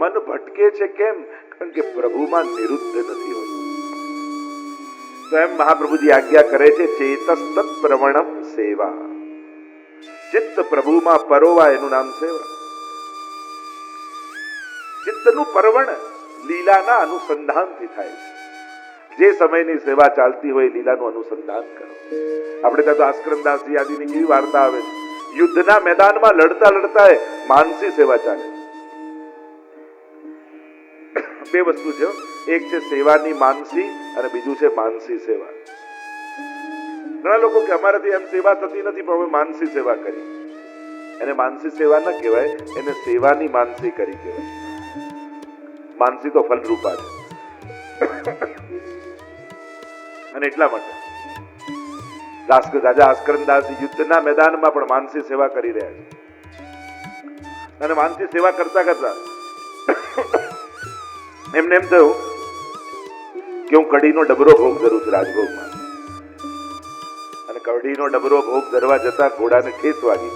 મન ભટકે છે કેમ? કારણ કે પ્રભુમાં નિરુદ્ધ નથી હોતું. તો એમ મહાપ્રભુજી આજ્ઞા કરે છે, ચેતસ્તત પ્રવણમ સેવા. ચિત્ત પ્રભુમાં પરોવાય એનું નામ સેવા. ચિત્તનું પરવણ લીલાના અનુસંધાનથી થાય છે. જે સમયની સેવા ચાલતી હોય લીલાનું અનુસંધાન કરો. આપણે ત્યાં તો આસ્કરણદાસજી આદિની કેવી વાર્તા આવે છે. યુદ્ધના મેદાનમાં લડતા લડતા માનસી સેવા ચાલે. બે વસ્તુ છે, એક છે સેવાની માનસી અને બીજું છે માનસી સેવા. ઘણા લોકો કે અમારાથી એમ સેવા થતી નથી, પણ અમે માનસી સેવા કરી. એને માનસી સેવા ન કહેવાય, એને સેવાની માનસી કરી કહેવાય. માનસી તો ફલરૂપા છે. અને એટલા માટે રાજા આસ્કરણદાસજી યુદ્ધના મેદાનમાં પણ માનસી સેવા કરી રહ્યા છે. અને માનસી સેવા કરતા કરતા એમને એમ થયું કે હું કઢીનો ડબરો ભોગ ધરું છું રાજભોગમાં. અને કઢીનો ડબરો ભોગ ધરવા જતા ઘોડાને ઠેસ વાગી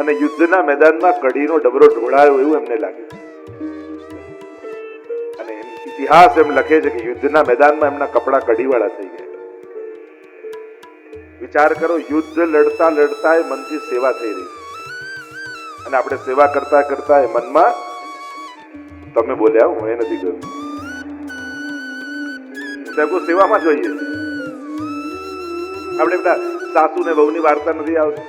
અને યુદ્ધના મેદાનમાં કઢીનો ડબરો ઢોળાયો એવું એમને લાગ્યું. અને ઇતિહાસ એમ લખે છે કે યુદ્ધના મેદાનમાં એમના કપડા કઢીવાળા થઈ ગયા. વિચાર કરો, યુદ્ધ લડતા લડતા એ મનથી સેવા થઈ રહી. અને આપણે સેવા કરતા કરતા એ મનમાં તમે બોલ્યા, હું એ નથી કર્યું. સેવામાં જોઈએ. આપણે બધા સાસુ ને વહુની વાર્તા નથી આવતી.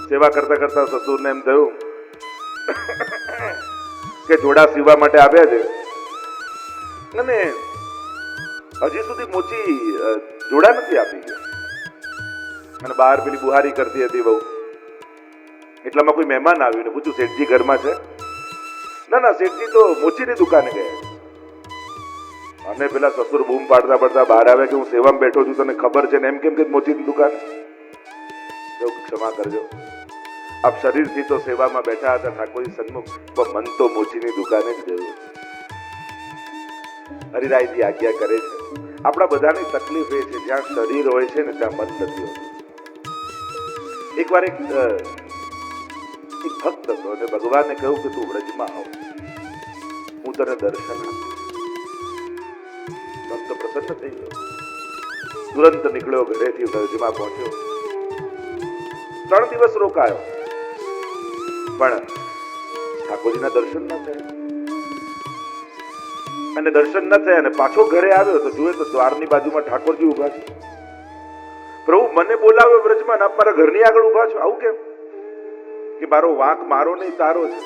સેવા કરતા કરતા સસુરને એમ થયું કે જોડા સીવવા માટે આવ્યા છે અને હજી સુધી મોચી જોડા નથી આપી ગયા. અને બહાર પેલી બુહારી કરતી હતી બહુ. એટલામાં કોઈ મહેમાન આવ્યું ને પૂછ્યું, શેઠજી ઘરમાં છે? ના, શેઠજી તો મોચીની દુકાને ગયા. અને પેલા સસુર બૂમ પાડતા પાડતા બહાર આવે કે હું સેવામાં બેઠો છું, તને ખબર છે ને એમ કેમ કે મોચીની દુકાન? ક્ષમા કરજો, આપ શરીરથી તો સેવામાં બેઠા હતા ઠાકોરજી સન્મુખ, પણ મન તો મોચીની દુકાને જ ગયું. હરિરાયજી આજ્ઞા કરે છે. આપણા બધાની તકલીફ એ છે, જ્યાં શરીર હોય છે ને ત્યાં મન નથી હોતું. એકવાર એક ભક્ત હતો અને ભગવાને કહ્યું કે તું વ્રજમાં આવ, હું તને દર્શન આપીશ. ભક્ત પ્રસન્ન થઈ ગયો, તુરંત નીકળ્યો, ઘરેથી વ્રજમાં પહોંચ્યો. 3 દિવસ રોકાયો, પણ ઠાકોરજીના દર્શન ન થયા. અને દર્શન ન થયા અને પાછો ઘરે આવ્યો તો જુએ તો દ્વારની બાજુમાં ઠાકોરજી ઉભા છે. પ્રભુ મને બોલાવ્યો વ્રજમાં, આપ મારા ઘરની આગળ ઉભા છો, આવું કેમ? કે મારો વાંક મારો નહીં તારો છે.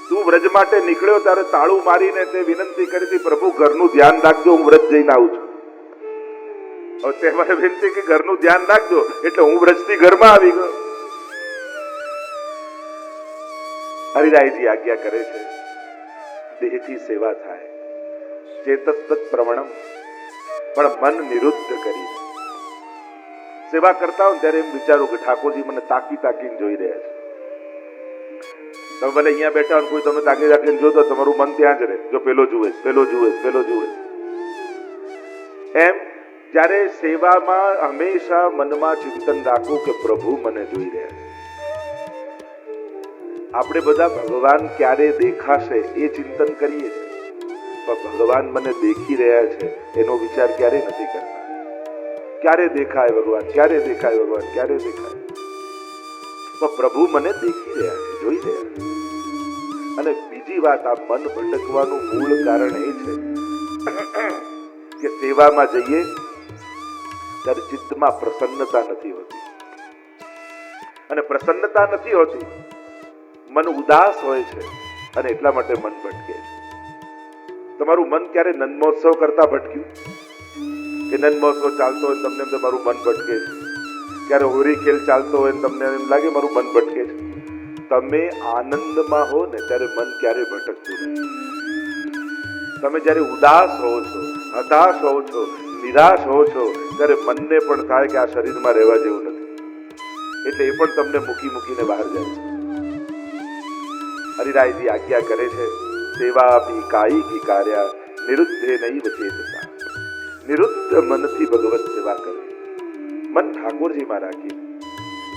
તું વ્રજ માટે નીકળ્યો ત્યારે તાળું મારીને તે વિનંતી કરી હતી, પ્રભુ ઘરનું ધ્યાન રાખજો, હું વ્રજ જઈને આવું છું. હવે તે મને વિનંતી કે ઘરનું ધ્યાન રાખજો, એટલે હું વ્રજથી ઘરમાં આવી ગયો. હરિરાયજી આજ્ઞા કરે છે, દેહથી સેવા થાય, ચેતસ્તત પ્રવણમ, પણ મન નિરુદ્ધ કરી સેવા કરતા હોય ત્યારે એમ વિચારું કે ઠાકોરજી મને તાકી તાકીને જોઈ રહ્યા છે. તમે ભલે અહીંયા બેઠા હોય, કોઈ તમે તાકી તાકીને જોતો, તમારું મન ત્યાં જ રહે, જો પેલો જુએ પેલો જુએ પેલો જુએ. એમ જ્યારે સેવામાં હંમેશા મનમાં ચિંતન રાખવું કે પ્રભુ મને જોઈ રહ્યા છે. આપણે બધા ભગવાન ક્યારે દેખાશે એ ચિંતન કરીએ છીએ, પણ ભગવાન મને દેખી રહ્યા છે એનો વિચાર ક્યારે નથી કરતા. ક્યારે દેખાય ભગવાન, ક્યારે દેખાય ભગવાન, ક્યારે દેખાય? પણ પ્રભુ મને દેખી રહ્યા છે, જોઈ રહ્યા છે. અને બીજી વાત, આ મન ભટકવાનું મૂળ કારણ એ છે કે સેવામાં જઈએ ત્યારે ચિત્તમાં પ્રસન્નતા નથી હોતી. અને પ્રસન્નતા નથી હોતી, મન ઉદાસ હોય છે, અને એટલા માટે મન ભટકે છે. તમારું મન ક્યારે નંદ મહોત્સવ કરતા ભટક્યું? કે નંદ મહોત્સવ ચાલતો હોય તમને એમ મારું મન ભટકે છે? ક્યારે હોળી ખેલ ચાલતો હોય તમને એમ લાગે મારું મન ભટકે છે? તમે આનંદમાં હો ને ત્યારે મન ક્યારે ભટકતું નથી. તમે જ્યારે ઉદાસ હો છો, હતાશ હો છો, નિરાશ હો છો, ત્યારે મનને પણ થાય કે આ શરીરમાં રહેવા જેવું નથી, એટલે એ પણ તમને મૂકીને બહાર જાય છે. હરિરાયજી આજ્ઞા કરે છે, સેવા આપી કાઈ કી કાર્યા નિરુદ્ધે નૈવ ચેતસા. નિરુદ્ધ મનથી ભગવત સેવા કરવી, મન ઠાકોરજીમાં રાખી.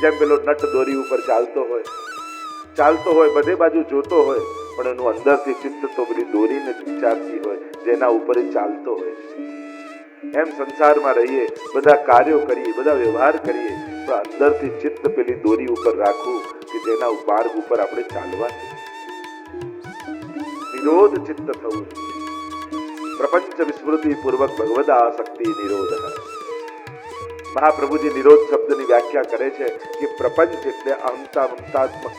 જેમ પેલો નટ દોરી ઉપર ચાલતો હોય, બધે બાજુ જોતો હોય, પણ એનું અંદરથી ચિત્ત તો બધી દોરીને વિચારતી હોય, જેના ઉપર એ ચાલતો હોય છે. એમ સંસારમાં રહીએ, બધા કાર્યો કરીએ, બધા વ્યવહાર કરીએ, પણ અંદરથી ચિત્ત પેલી દોરી ઉપર રાખવું કે જેના માર્ગ ઉપર આપણે ચાલવાનું. નિરોધ ચિત્ત થવું. પ્રપંચ વિસ્મૃતિ પૂર્વક ભગવદા આસક્તિ નિરોધ. મહાપ્રભુજી નિરોધ શબ્દની વ્યાખ્યા કરે છે કે પ્રપંચ એટલે અહંતા મમતાત્મક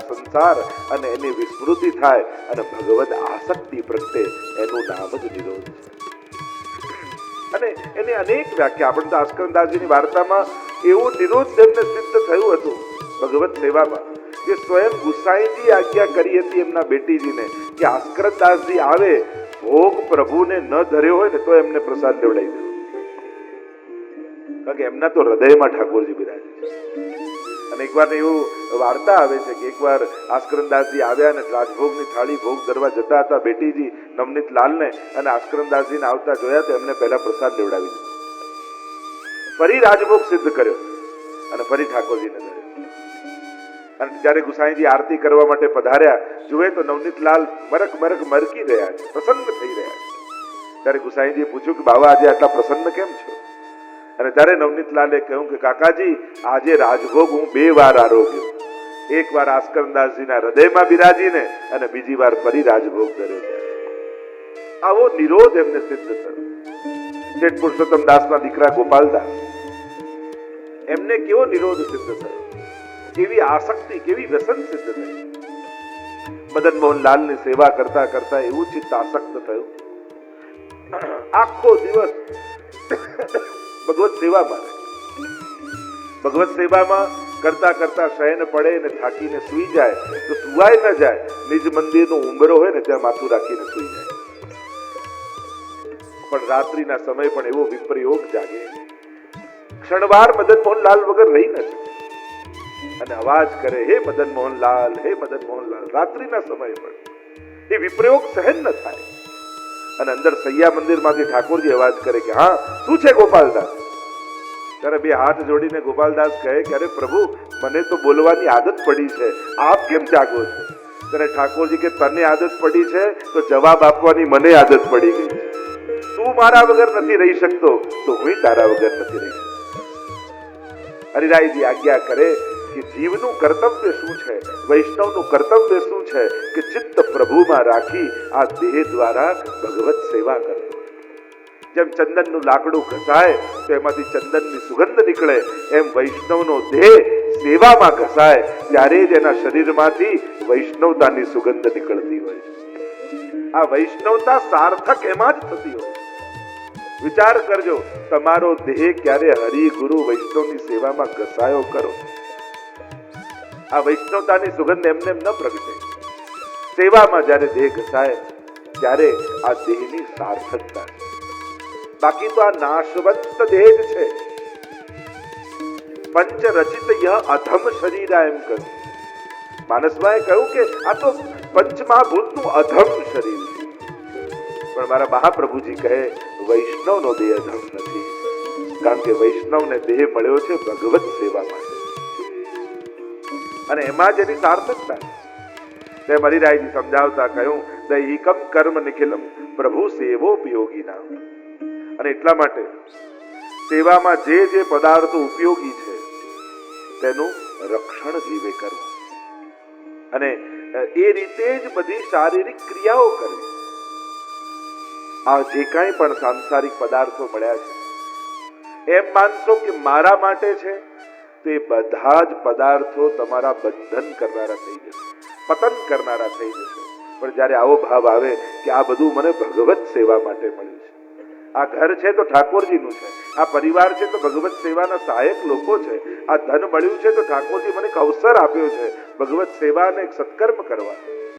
સંસાર અને એની વિસ્મૃતિ થાય અને ભગવદ આસક્તિ પ્રગટે, એનું નામ જ નિરોધ છે. અને એની અનેક વ્યાખ્યા. આપણે તો આસ્કંદાસજીની વાર્તામાં એવું નિરોધ તેમને સિદ્ધ થયું હતું ભગવત સેવામાં કે સ્વયં ગુસાઈજી આજ્ઞા કરી હતી એમના બેટીજીને કે આસ્કંદાસજી આવે, ભોગ પ્રભુને ન ધર્યો હોય ને તો એમને પ્રસાદ લેવડાવી દેવો. કારણ કે એમના તો હૃદયમાં ઠાકોરજી બિરાજે છે. અને એકવાર એવું વાર્તા આવે છે કે એકવાર આસ્કરણદાસજી આવ્યા અને રાજભોગની થાળી ભોગ ધરવા જતા હતા બેટીજી નવનીત લાલને, અને આસ્કરણદાસજીને આવતા જોયા તો એમને પહેલા પ્રસાદ લેવડાવી દીધો. ફરી રાજભોગ સિદ્ધ કર્યો અને ફરી ઠાકોરજીને ધર્યો. અને જ્યારે ગુસાઈજી આરતી કરવા માટે પધાર્યા, જુએ તો નવનીત લાલ મરક મરક મરકી રહ્યા છે, પ્રસન્ન થઈ રહ્યા છે. ત્યારે ગુસાઈજીએ પૂછ્યું કે બાવા આજે આટલા પ્રસન્ન કેમ છો? અને ત્યારે નવનીતલાલે કહ્યું કે કાકાજી, આજે રાજભોગ હું 2 વાર આરોગ્યો. એક વાર આસ્કરણદાસજીના હૃદયમાં બિરાજીને અને બીજી વાર ફરી રાજભોગ ધર્યો. આવો નિરોધ એમને સિદ્ધ થયો. શેઠ પુરુષોત્તમ દાસના દીકરા ગોપાલદાસ, એમને કેવો નિરોધ સિદ્ધ થયો, કેવી આસક્તિ, કેવી વ્યસન સિદ્ધ થઈ. મદન મોહનલાલની સેવા કરતા કરતા એવું ચિત્ત આસક્ત થયું, આખો દિવસ ભગવત સેવામાં રહે. ભગવત સેવામાં કરતા કરતા શયન પડે ને થાકીને સુઈ જાય તો સુવાય ન જાય, નિજ મંદિરનો ઉંબરો હોય ને ત્યાં માથું રાખીને સુઈ જાય. પણ રાત્રિના સમય પણ એવો વિપ્રયોગ જાગે, ક્ષણવાર મદન મોહનલાલ વગર રહી નથી અને અવાજ કરે, હે મદન મોહનલાલ, હે મદન મોહનલાલ. રાત્રિના સમય પણ એ વિપ્રયોગ સહન ન થાય. અને અંદર સૈયા મંદિરમાંથી ઠાકોરજી અવાજ કરે કે હા, શું છે ગોપાલદાસ? ત્યારે 2 હાથ જોડીને ગોપાલદાસ કહે કે અરે પ્રભુ, મને તો બોલવાની આદત પડી છે, આપ કેમ જાગો છો? ત્યારે ઠાકોરજી કે તને આદત પડી છે તો જવાબ આપવાની મને આદત પડી ગઈ છે. તું મારા વગર નથી રહી શકતો તો હું તારા વગર નથી રહી શકતો. હરિરાયજી આજ્ઞા કરે કે જીવનું કર્તવ્ય શું છે, વૈષ્ણવનું કર્તવ્ય શું છે કે ચિત્ત પ્રભુમાં રાખી આ દેહ દ્વારા ભગવત સેવા કરતો. જેમ ચંદનનું લાકડું ઘસાય તો એમાંથી ચંદનની સુગંધ નીકળે, એમ વૈષ્ણવનો દેહ સેવામાં ઘસાય ત્યારે જ એના શરીરમાંથી વૈષ્ણવતાની સુગંધ નીકળતી હોય છે. આ વૈષ્ણવતા સાર્થક એમાં જ થતી હોય. વિચાર કરજો, તમારો દેહ ક્યારે હરિ ગુરુ વૈષ્ણવની સેવામાં ઘસાયો કરો. આ વૈષ્ણવતાની સુગંધ એમને એમ ન પ્રગટે. સેવામાં જ્યારે દેહ ઘસાય ત્યારે આ દેહની સાર્થકતા છે. બાકી તો આ નાશવંત દેહ જ છે. પંચ રચિત યહ અધમ શરીર, એમ કહ્યું. માનસભાઈએ કહ્યું કે આ તો પંચમહાભૂતનું અધમ શરીર છે. પણ મારા મહાપ્રભુજી કહે વૈષ્ણવનો દેહ અધમ નથી, કારણ કે વૈષ્ણવને દેહ મળ્યો છે ભગવત સેવા માટે અને એમાં જ એની સાર્થકતા. તેમ હરિરાયજી સમજાવતા કહ્યું દૈહિકમ કર્મ નિખિલમ પ્રભુ સેવોપયોગી નામ. અને એટલા માટે સેવામાં જે જે પદાર્થો ઉપયોગી છે તેનું રક્ષણ જીવે કરવું અને એ રીતે જ બધી શારીરિક ક્રિયાઓ કરવી. આ જે કાંઈ પણ સાંસારિક પદાર્થો મળ્યા છે એમ માનશો કે મારા માટે છે, તો એ બધા જ પદાર્થો તમારા બંધન કરનારા થઈ જશે, પતન કરનારા થઈ જશે. પણ જ્યારે આવો ભાવ આવે કે આ બધું મને ભગવત સેવા માટે મળ્યું છે, આ ઘર છે તો ઠાકોરજીનું છે, આ પરિવાર છે તો ભગવત સેવાના સહાયક લોકો છે, આ ધન મળ્યું છે તો ઠાકોરજી મને એક અવસર આપ્યો છે ભગવત સેવા અને એક સત્કર્મ કરવા.